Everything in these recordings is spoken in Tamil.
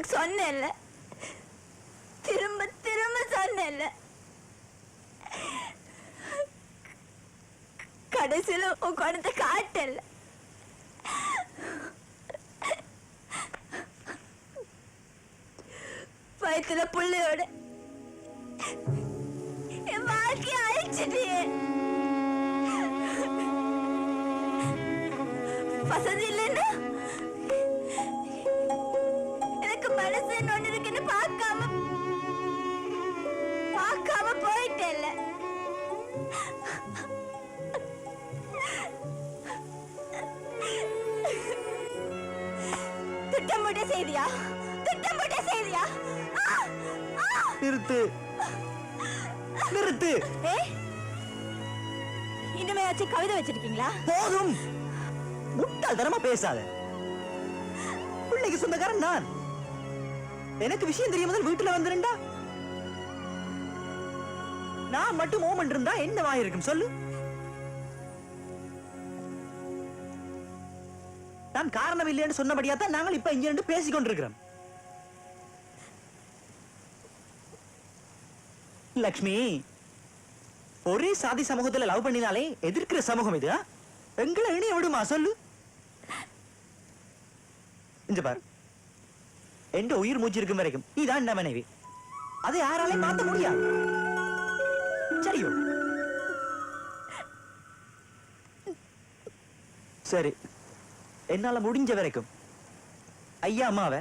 உனக்கு சொன்னேன்ல, திரும்ப திரும்ப சொன்னேன்ல, கடைசியில உன் குணத்தை காட்டல. வயிற்றுல புள்ளையோட என் வாழ்க்கைய அழிச்சிட்டியே. வசதி இல்லைன்னா எனக்கு மனசு ஒண்ணு இருக்குன்னு பார்க்காம போயிட்டேல்ல. திட்டமிட்ட செய்தியா? திட்டமிட்ட செய்தியா? நிறுத்து நிறுத்து. இனிமே வச்சு கவிதை வச்சிருக்கீங்களா? போதும், முட்டாள்தனமா பேசாத. பிள்ளைக்கு சொந்தக்காரன் நான். எனக்கு விஷயம் தெரியும் முதல் வீட்டுல வந்துருண்டா. நான் மட்டும் ஓமன் இருந்தா என்னவா இருக்கும் சொல்லு? நான் காரணம் இல்லைன்னு சொன்னபடியா தான் நாங்கள் இப்ப இங்க இருந்து பேசிக் கொண்டிருக்கிறோம். லக்ஷ்மி, ஒரே சாதி சமூகத்துல லவ் பண்ணினாலே எதிர்க்கிற சமூகம் இது. எங்களை இணைய விடுமா சொல்லு? இங்க பாரு, எந்த உயிர் மூச்சு இருக்கும் வரைக்கும் இதான் என் மனைவி. அதை யாராலையும் மாத்த முடியாது. சரியோ? சரி, என்னால முடிஞ்ச வரைக்கும் ஐயா அம்மாவை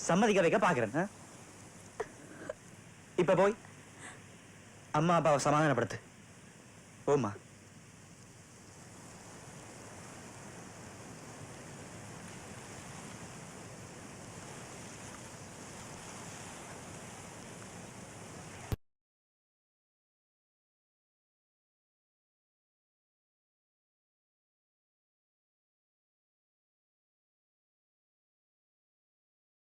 சம்மதிக்க வைக்க பாக்குறேன். இப்ப போய் அம்மா அப்பாவை சமாதானப்படுத்து. ஓமா.